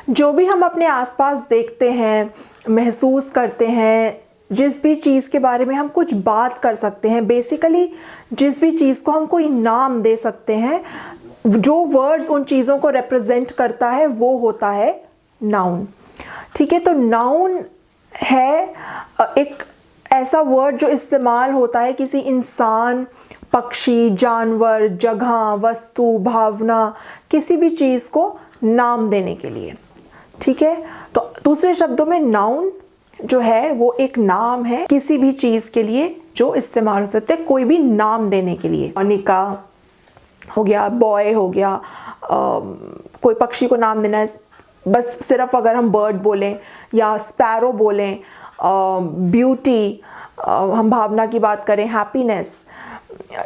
जो भी हम अपने आसपास देखते हैं, महसूस करते हैं, जिस भी चीज़ के बारे में हम कुछ बात कर सकते हैं, बेसिकली जिस भी चीज़ को हम कोई नाम दे सकते हैं, जो वर्ड्स उन चीज़ों को रिप्रेजेंट करता है वो होता है नाउन। ठीक है, तो नाउन है एक ऐसा वर्ड जो इस्तेमाल होता है किसी इंसान, पक्षी, जानवर, जगह, वस्तु, भावना, किसी भी चीज़ को नाम देने के लिए। ठीक है, तो दूसरे शब्दों में नाउन जो है वो एक नाम है किसी भी चीज़ के लिए जो इस्तेमाल हो सकते हैं कोई भी नाम देने के लिए। अनिका हो गया, बॉय हो गया, कोई पक्षी को नाम देना है, बस सिर्फ अगर हम बर्ड बोलें या स्पैरो बोलें, ब्यूटी, हम भावना की बात करें, हैप्पीनेस,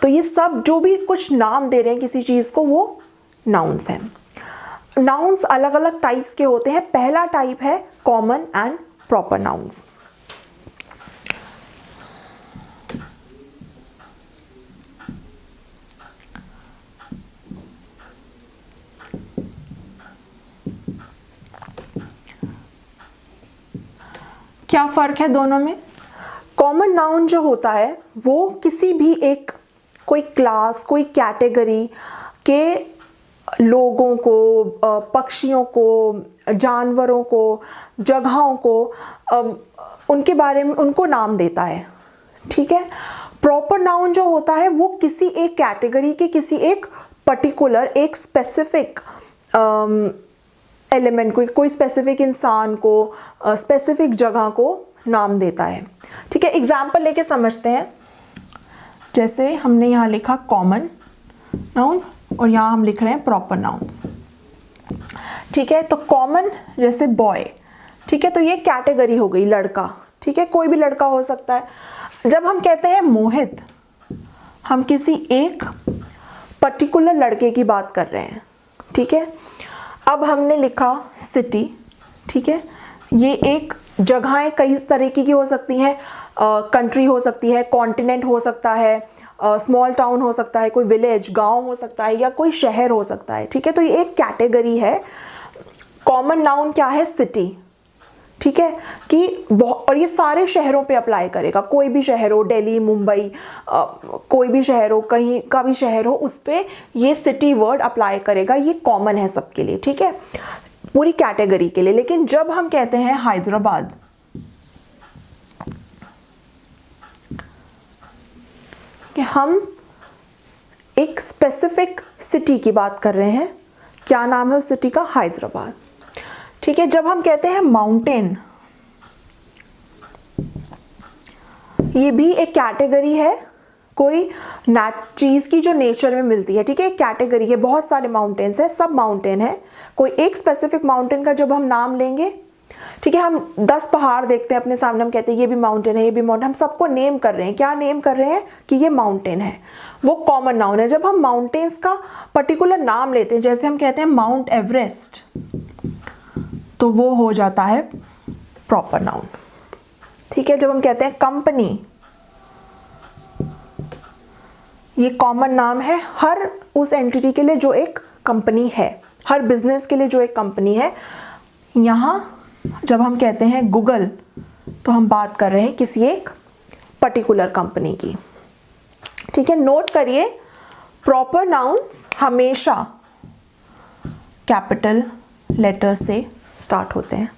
तो ये सब जो भी कुछ नाम दे रहे हैं किसी चीज़ को वो नाउन्स हैं। नाउन्स अलग अलग टाइप्स के होते हैं। पहला टाइप है कॉमन एंड प्रॉपर नाउन्स। क्या फ़र्क है दोनों में? कॉमन नाउन जो होता है वो किसी भी एक कोई क्लास, कोई कैटेगरी के लोगों को, पक्षियों को, जानवरों को, जगहों को, उनके बारे में उनको नाम देता है। ठीक है, प्रॉपर नाउन जो होता है वो किसी एक कैटेगरी के किसी एक पर्टिकुलर एक स्पेसिफिक एलिमेंट को, कोई स्पेसिफिक इंसान को, स्पेसिफिक जगह को नाम देता है। ठीक है, एग्जाम्पल लेके समझते हैं। जैसे हमने यहाँ लिखा कॉमन नाउन और यहाँ हम लिख रहे हैं प्रॉपर नाउन्स। ठीक है, तो कॉमन जैसे बॉय, ठीक है, तो ये कैटेगरी हो गई, लड़का। ठीक है, कोई भी लड़का हो सकता है। जब हम कहते हैं मोहित, हम किसी एक पर्टिकुलर लड़के की बात कर रहे हैं। ठीक है, अब हमने लिखा सिटी। ठीक है, ये एक जगहें कई तरीके की हो सकती हैं, कंट्री हो सकती है, कॉन्टिनेंट हो सकता है, स्मॉल टाउन हो सकता है, कोई विलेज, गांव हो सकता है, या कोई शहर हो सकता है। ठीक है, तो ये एक कैटेगरी है। कॉमन नाउन क्या है? सिटी। ठीक है, कि और ये सारे शहरों पे अप्लाई करेगा, कोई भी शहर हो, दिल्ली, मुंबई, कोई भी शहर हो, कहीं का भी शहर हो, उस पर ये सिटी वर्ड अप्लाई करेगा। ये कॉमन है सबके लिए। ठीक है, पूरी कैटेगरी के लिए। लेकिन जब हम कहते हैं हैदराबाद, कि हम एक स्पेसिफिक सिटी की बात कर रहे हैं, क्या नाम है उस सिटी का? हैदराबाद। ठीक है, जब हम कहते हैं माउंटेन, ये भी एक कैटेगरी है, कोई चीज़ की जो नेचर में मिलती है। ठीक है, एक कैटेगरी है, बहुत सारे माउंटेन्स हैं, सब माउंटेन है। कोई एक स्पेसिफिक माउंटेन का जब हम नाम लेंगे, ठीक है, हम 10 पहाड़ देखते हैं अपने सामने, हम कहते हैं ये भी माउंटेन है, ये भी माउंटेन, हम सबको नेम कर रहे हैं। क्या नेम कर रहे हैं? कि ये माउंटेन है। वो कॉमन नाउन है। जब हम माउंटेन्स का पर्टिकुलर नाम लेते हैं, जैसे हम कहते हैं माउंट एवरेस्ट, तो वो हो जाता है प्रॉपर नाउन। ठीक है, जब हम कहते हैं कंपनी, ये कॉमन नाम है हर उस एंटिटी के लिए जो एक कंपनी है, हर बिजनेस के लिए जो एक कंपनी है। यहाँ जब हम कहते हैं गूगल, तो हम बात कर रहे हैं किसी एक पर्टिकुलर कंपनी की। ठीक है, नोट करिए, प्रॉपर नाउन्स हमेशा कैपिटल लेटर से स्टार्ट होते हैं।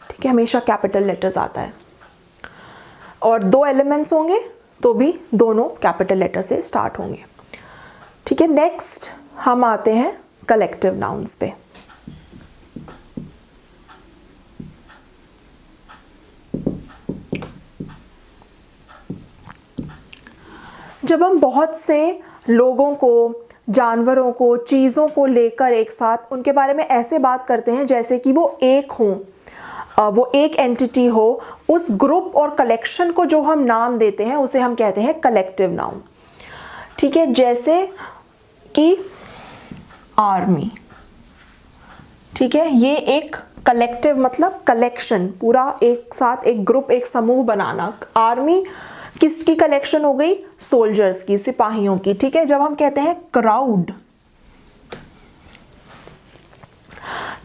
ठीक है, हमेशा कैपिटल लेटर्स आता है, और 2 एलिमेंट्स होंगे तो भी दोनों कैपिटल लेटर से स्टार्ट होंगे। ठीक है, नेक्स्ट हम आते हैं कलेक्टिव नाउन्स पे। जब हम बहुत से लोगों को, जानवरों को, चीज़ों को लेकर एक साथ उनके बारे में ऐसे बात करते हैं जैसे कि वो एक हों, वो एक एंटिटी हो, उस ग्रुप और कलेक्शन को जो हम नाम देते हैं उसे हम कहते हैं कलेक्टिव नाउन। ठीक है, जैसे कि आर्मी। ठीक है, ये एक कलेक्टिव मतलब कलेक्शन, पूरा एक साथ एक ग्रुप, एक समूह बनाना। आर्मी किसकी कलेक्शन हो गई? सोल्जर्स की, सिपाहियों की। ठीक है, जब हम कहते हैं क्राउड,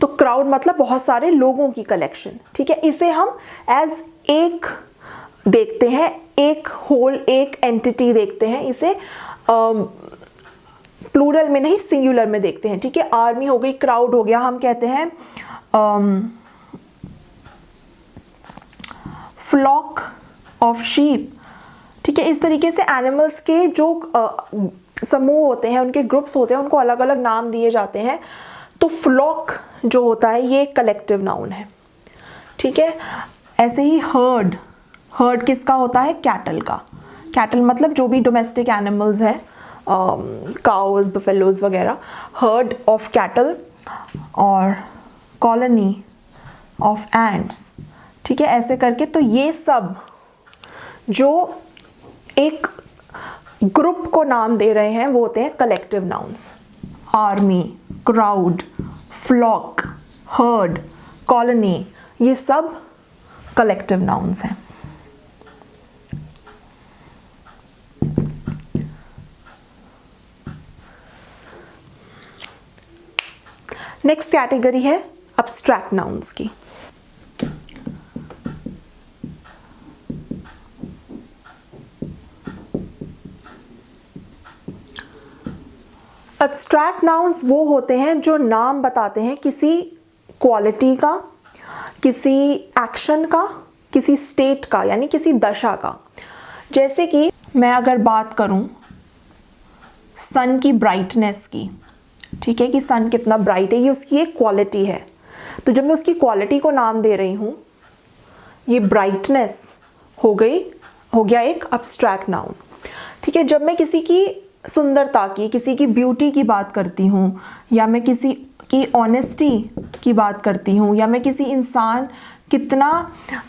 तो क्राउड मतलब बहुत सारे लोगों की कलेक्शन, ठीक है। इसे हम एज एक देखते हैं, एक होल, एक एंटिटी देखते हैं, इसे प्लूरल में नहीं सिंगुलर में देखते हैं, ठीक है। आर्मी हो गई, क्राउड हो गया, हम कहते हैं फ्लॉक ऑफ शीप, ठीक है। इस तरीके से एनिमल्स के जो समूह होते हैं, उनके ग्रुप्स होते हैं, उनको अलग अलग नाम दिए जाते हैं। तो फ्लॉक जो होता है ये कलेक्टिव नाउन है, ठीक है। ऐसे ही हर्ड, हर्ड किसका होता है? कैटल का। कैटल मतलब जो भी डोमेस्टिक एनिमल्स हैं, काउज, बफेलोज वगैरह, हर्ड ऑफ कैटल। और कॉलोनी ऑफ एंट्स, ठीक है। ऐसे करके तो ये सब जो एक ग्रुप को नाम दे रहे हैं वो होते हैं collective nouns. Army, crowd, flock, herd, colony, ये सब कलेक्टिव नाउन्स हैं। नेक्स्ट कैटेगरी है अब्स्ट्रैक्ट नाउन्स की। अब्स्ट्रैक्ट नाउन्स वो होते हैं जो नाम बताते हैं किसी क्वालिटी का, किसी एक्शन का, किसी स्टेट का, यानी किसी दशा का। जैसे कि मैं अगर बात करूं सन की ब्राइटनेस की, ठीक है, कि सन कितना ब्राइट है, ये उसकी एक क्वालिटी है। तो जब मैं उसकी क्वालिटी को नाम दे रही हूँ, ये ब्राइटनेस हो गया एक अब्स्ट्रैक्ट नाउन, ठीक है। जब मैं किसी की सुंदरता की, किसी की ब्यूटी की बात करती हूँ, या मैं किसी की ऑनेस्टी की बात करती हूँ, या मैं किसी इंसान कितना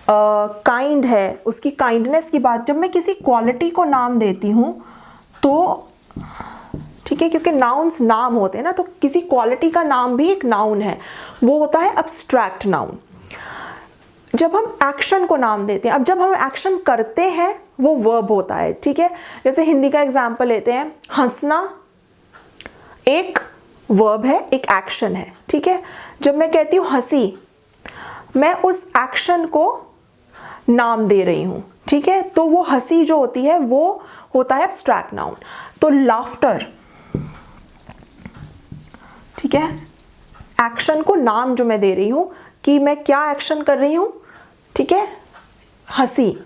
काइंड है, उसकी काइंडनेस की बात, जब मैं किसी क्वालिटी को नाम देती हूँ तो ठीक है, क्योंकि नाउन्स नाम होते हैं ना, तो किसी क्वालिटी का नाम भी एक नाउन है, वो होता है अब्स्ट्रैक्ट नाउन। जब हम एक्शन को नाम देते हैं, अब जब हम एक्शन करते हैं वो वर्ब होता है, ठीक है। जैसे हिंदी का एग्जाम्पल लेते हैं, हंसना एक वर्ब है, एक एक्शन है, ठीक है। जब मैं कहती हूँ हंसी, मैं उस एक्शन को नाम दे रही हूँ, ठीक है। तो वो हंसी जो होती है वो होता है एब्स्ट्रैक्ट नाउन। तो लाफ्टर, ठीक है, एक्शन को नाम जो मैं दे रही हूँ कि मैं क्या एक्शन कर रही हूँ, ठीक है, हंसी,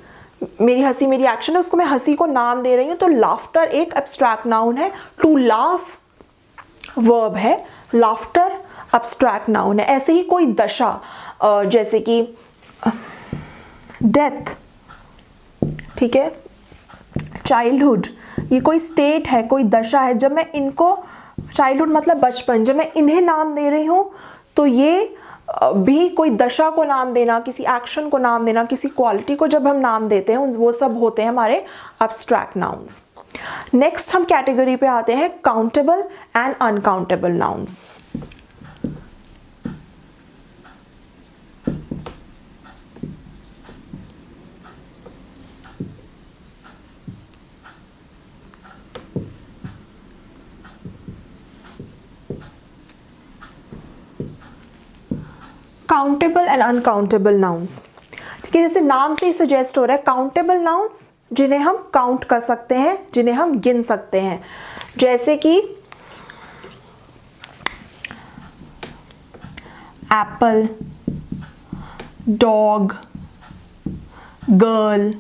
मेरी हंसी मेरी एक्शन है, उसको मैं हंसी को नाम दे रही हूँ। तो लाफ्टर एक एब्स्ट्रैक्ट नाउन है। टू लाफ वर्ब है, लाफ्टर एब्स्ट्रैक्ट नाउन है। ऐसे ही कोई दशा, जैसे कि डेथ, ठीक है, चाइल्डहुड, ये कोई स्टेट है, कोई दशा है। जब मैं इनको, चाइल्डहुड मतलब बचपन, जब मैं इन्हें नाम दे रही हूँ तो ये भी कोई दशा को नाम देना, किसी एक्शन को नाम देना, किसी क्वालिटी को जब हम नाम देते हैं, वो सब होते हैं हमारे एब्स्ट्रैक्ट नाउन्स। नेक्स्ट हम कैटेगरी पे आते हैं countable and uncountable nouns. Countable and uncountable nouns, ठीक है। जैसे नाम से ही सजेस्ट हो रहा है, काउंटेबल नाउन्स जिन्हें हम काउंट कर सकते हैं, जिन्हें हम गिन सकते हैं। जैसे कि एप्पल, डॉग, गर्ल,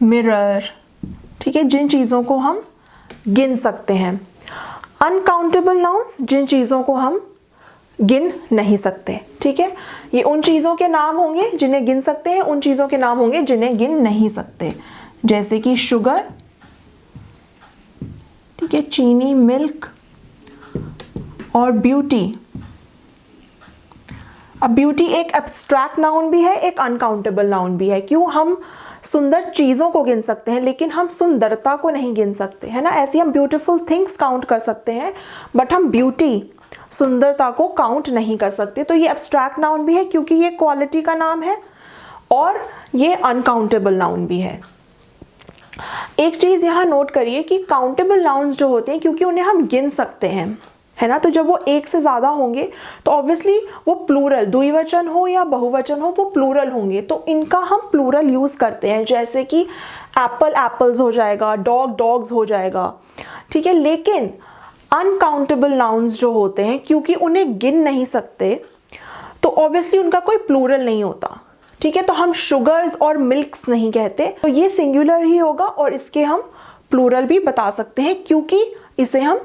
मिरर, ठीक है, जिन चीज़ों को हम गिन सकते हैं। अनकाउंटेबल नाउन्स जिन चीज़ों को हम गिन नहीं सकते, ठीक है। ये उन चीज़ों के नाम होंगे जिन्हें गिन सकते हैं, उन चीज़ों के नाम होंगे जिन्हें गिन नहीं सकते। जैसे कि शुगर, ठीक है, चीनी, मिल्क, और ब्यूटी। अब ब्यूटी एक एब्स्ट्रैक्ट नाउन भी है, एक अनकाउंटेबल नाउन भी है। क्यों? हम सुंदर चीज़ों को गिन सकते हैं लेकिन हम सुंदरता को नहीं गिन सकते, है ना। ऐसे हम ब्यूटीफुल थिंग्स काउंट कर सकते हैं बट हम ब्यूटी, सुंदरता को काउंट नहीं कर सकते। तो ये एब्स्ट्रैक्ट नाउन भी है क्योंकि ये क्वालिटी का नाम है, और ये अनकाउंटेबल नाउन भी है। एक चीज़ यहाँ नोट करिए कि काउंटेबल नाउन्स जो होते हैं, क्योंकि उन्हें हम गिन सकते हैं, है ना। तो जब वो एक से ज़्यादा होंगे तो ऑब्वियसली वो प्लूरल, द्विवचन हो या बहुवचन हो, वो प्लूरल होंगे, तो इनका हम प्लूरल यूज़ करते हैं। जैसे कि एप्पल एप्पल्स हो जाएगा, डॉग डॉग्स हो जाएगा, ठीक है। लेकिन अनकाउंटेबल नाउन्स जो होते हैं, क्योंकि उन्हें गिन नहीं सकते, तो ऑब्वियसली उनका कोई प्लूरल नहीं होता, ठीक है। तो हम शुगर्स और मिल्क्स नहीं कहते, तो ये सिंगुलर ही होगा और इसके हम प्लूरल भी बता सकते हैं क्योंकि इसे हम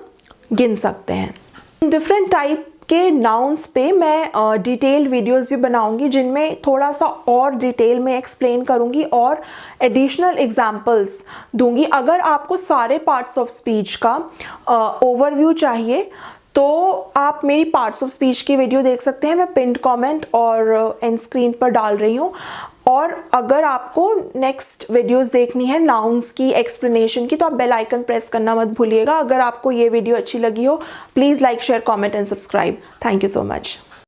गिन सकते हैं। डिफरेंट टाइप के नाउन्स पे मैं डिटेल्ड वीडियोस भी बनाऊंगी, जिनमें थोड़ा सा और डिटेल में एक्सप्लेन करूंगी और एडिशनल एग्जांपल्स दूंगी। अगर आपको सारे पार्ट्स ऑफ स्पीच का ओवरव्यू चाहिए तो आप मेरी पार्ट्स ऑफ स्पीच की वीडियो देख सकते हैं, मैं पिन्ड कमेंट और एंड स्क्रीन पर डाल रही हूँ। और अगर आपको नेक्स्ट वीडियोस देखनी है नाउन्स की एक्सप्लेनेशन की, तो आप बेल आइकन प्रेस करना मत भूलिएगा। अगर आपको ये वीडियो अच्छी लगी हो, please like share comment and subscribe. Thank you so much.